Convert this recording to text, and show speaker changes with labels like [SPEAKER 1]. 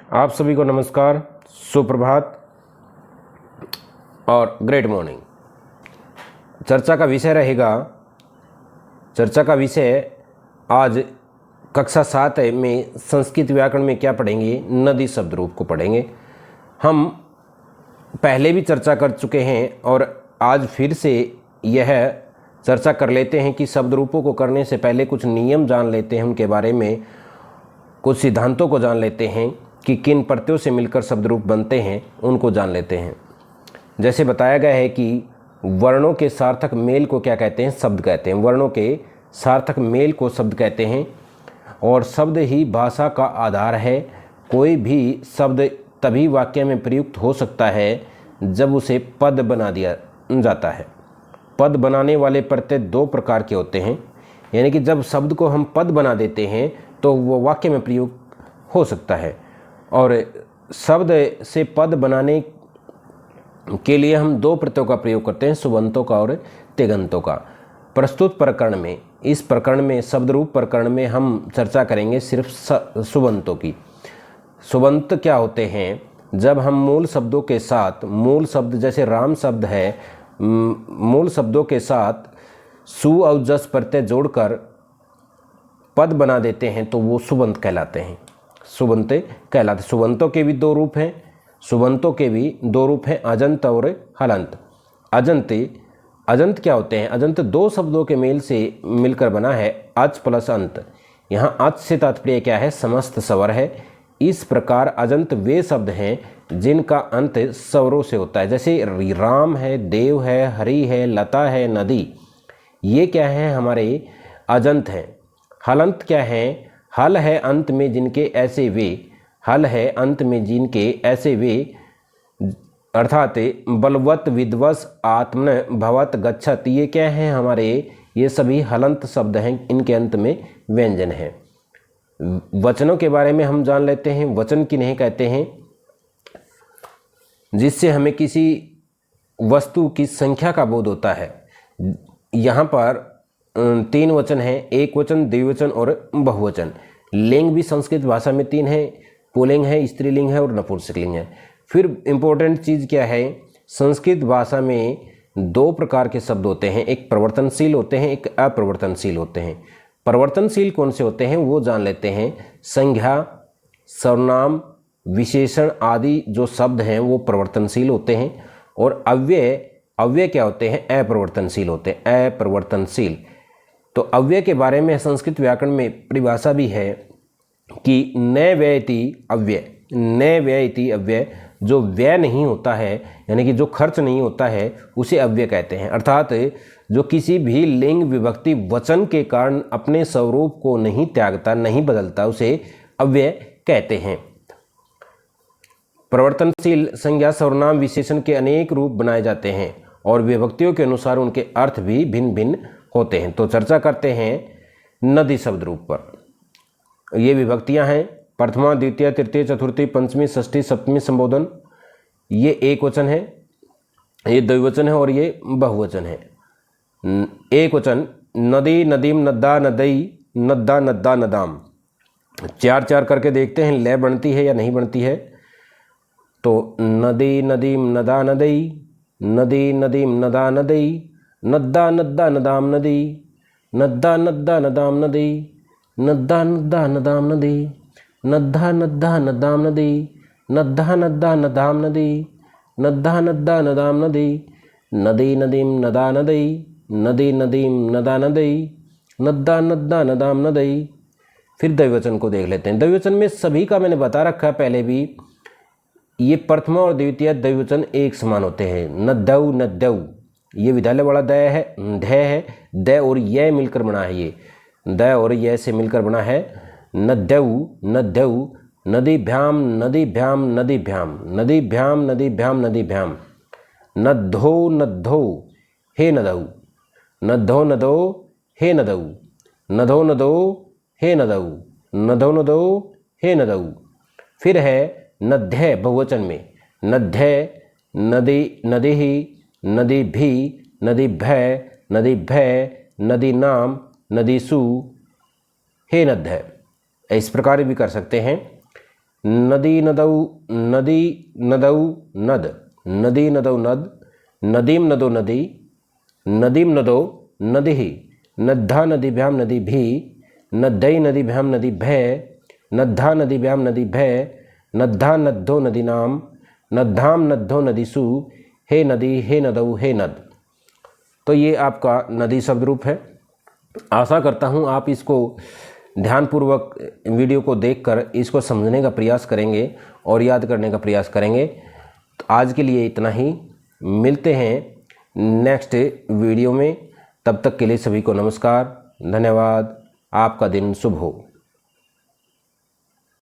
[SPEAKER 1] आप सभी को नमस्कार, सुप्रभात और ग्रेट मॉर्निंग। चर्चा का विषय आज कक्षा 7 में संस्कृत व्याकरण में क्या पढ़ेंगे? नदी शब्द रूप को पढ़ेंगे। हम पहले भी चर्चा कर चुके हैं और आज फिर से यह चर्चा कर लेते हैं कि शब्द रूपों को करने से पहले कुछ नियम जान लेते हैं, उनके बारे में कुछ सिद्धांतों को जान लेते हैं कि किन प्रत्ययों से मिलकर शब्द रूप बनते हैं, उनको जान लेते हैं। जैसे बताया गया है कि वर्णों के सार्थक मेल को क्या कहते हैं? शब्द कहते हैं। वर्णों के सार्थक मेल को शब्द कहते हैं और शब्द ही भाषा का आधार है। कोई भी शब्द तभी वाक्य में प्रयुक्त हो सकता है जब उसे पद बना दिया जाता है। पद बनाने वाले प्रत्यय दो प्रकार के होते हैं, यानी कि जब शब्द को हम पद बना देते हैं तो वो वाक्य में प्रयुक्त हो सकता है। और शब्द से पद बनाने के लिए हम दो प्रत्ययों का प्रयोग करते हैं, सुबंतों का और तिङंतों का। प्रस्तुत प्रकरण में, इस प्रकरण में, शब्द रूप प्रकरण में हम चर्चा करेंगे सिर्फ सुबंतों की। सुबंत क्या होते हैं? जब हम मूल शब्दों के साथ, मूल शब्द जैसे राम शब्द है, मूल शब्दों के साथ सु और जस प्रत्यय जोड़कर पद बना देते हैं तो वो सुबंत कहलाते हैं। सुबंते कहलाते। सुबंतों के भी दो रूप हैं, अजंत और हलंत। अजंत क्या होते हैं? अजंत दो शब्दों के मेल से मिलकर बना है, अच प्लस अंत। यहाँ अच से तात्पर्य क्या है? समस्त स्वर है। इस प्रकार अजंत वे शब्द हैं जिनका अंत स्वरों से होता है, जैसे राम है, देव है, हरि है, लता है, नदी। ये क्या है? हमारे अजंत हैं। हलंत क्या है? हल है अंत में जिनके ऐसे वे, हल है अंत में जिनके ऐसे वे, अर्थात बलवत, विद्वस, आत्मन, भवत, गच्छत। ये क्या है? हमारे ये सभी हलंत शब्द हैं, इनके अंत में व्यंजन है। वचनों के बारे में हम जान लेते हैं। वचन किन्हें कहते हैं? जिससे हमें किसी वस्तु की संख्या का बोध होता है। यहाँ पर 3 वचन हैं, एक वचन, द्विवचन और बहुवचन। लिंग भी संस्कृत भाषा में 3 है, पुल्लिंग है, स्त्रीलिंग है और नपुंसकलिंग है। फिर इम्पोर्टेंट चीज़ क्या है? संस्कृत भाषा में 2 प्रकार के शब्द होते हैं, एक परिवर्तनशील होते हैं, एक अपरिवर्तनशील होते हैं। परिवर्तनशील कौन से होते हैं वो जान लेते हैं। संज्ञा, सर्वनाम, विशेषण आदि जो शब्द हैं वो परिवर्तनशील होते हैं और अव्यय क्या होते हैं? अपरिवर्तनशील होते हैं। अपरिवर्तनशील। तो अव्यय के बारे में संस्कृत व्याकरण में परिभाषा भी है कि न व्ययति अव्यय। न व्ययति अव्यय, जो व्यय नहीं होता है, यानी कि जो खर्च नहीं होता है, उसे अव्यय कहते हैं। अर्थात जो किसी भी लिंग विभक्ति वचन के कारण अपने स्वरूप को नहीं त्यागता, नहीं बदलता, उसे अव्यय कहते हैं। परिवर्तनशील संज्ञा, सर्वनाम, विशेषण के अनेक रूप बनाए जाते हैं और विभक्तियों के अनुसार उनके अर्थ भी भिन्न भिन्न होते हैं। तो चर्चा करते हैं नदी शब्द रूप पर। ये विभक्तियां हैं, प्रथमा, द्वितीय, तृतीय, चतुर्थी, पंचमी, षष्ठी, सप्तमी संबोधन। ये एक वचन है, ये द्विवचन है और ये बहुवचन है। एक वचन नदी, नदीम, नद्दा, नदई, नद्दा, नद्दा, नदाम। 4 करके देखते हैं लय बनती है या नहीं बनती है। तो नदी, नदीम, नदा, नदई, नदी, नदीम, नदा, नदई, नद्दा, नद्दा, नदाम, नदी, नद्दा, नद्दा, नदाम, नदी, नद्दा, नद्दा, नदाम, नदी, नद्दा, नद्दा, नदाम, नदी, नद्दा, नद्दा, नदाम, नदी, नद्दा, नद्दा, नदाम, नदी, नदी, नदीम, नदा, नदई, नदी, नदीम, नदा, नदई, नद्दा, नद्दा, नदाम, नदई। फिर द्विवचन को देख लेते हैं। द्विवचन में सभी का मैंने बता रखा है पहले भी, ये प्रथमा और द्वितीय द्विवचन एक समान होते हैं। नद्दौ, नद्दौ, ये विद्यालय वाला द है, द और य मिलकर बना है। ये द और य से मिलकर बना है। नद्दौ, नद्दौ, नदीभ्याम, नदीभ्याम, नदीभ्याम, नदीभ्याम, नदीभ्याम, नदीभ्याम। नद्धो, नद्धो, हे नदौ, नद्धो, नदो, हे नदौ, नधो, नदो, हे नदौ, नधो, नदो, हे नदौ। फिर है नद्य बहुवचन में। नद्य, नदी, नदीहि, नदीभि, नदीभ्य, नदीभ्य, नदीनाम, नदीसु, हे नद्य। इस प्रकार भी कर सकते हैं। नदी नदौ नदी नदौ नद, नदी नदौ नद, नदीम नदो नदी, नदीम नदो नदिः, नद्धा नदीभ्यां नदीभिः, नद्दै नदीभ्यां नदीभ्यः, नद्धा नदीभ्यां नदीभ्यः, नद्धा नद्धो नदीनां, नद्धां नद्धो नदीषु, हे नदी हे नदौ हे नद। तो ये आपका नदी शब्द रूप है। आशा करता हूँ आप इसको ध्यानपूर्वक वीडियो को देखकर इसको समझने का प्रयास करेंगे और याद करने का प्रयास करेंगे। तो आज के लिए इतना ही, मिलते हैं नेक्स्ट वीडियो में। तब तक के लिए सभी को नमस्कार, धन्यवाद। आपका दिन शुभ हो।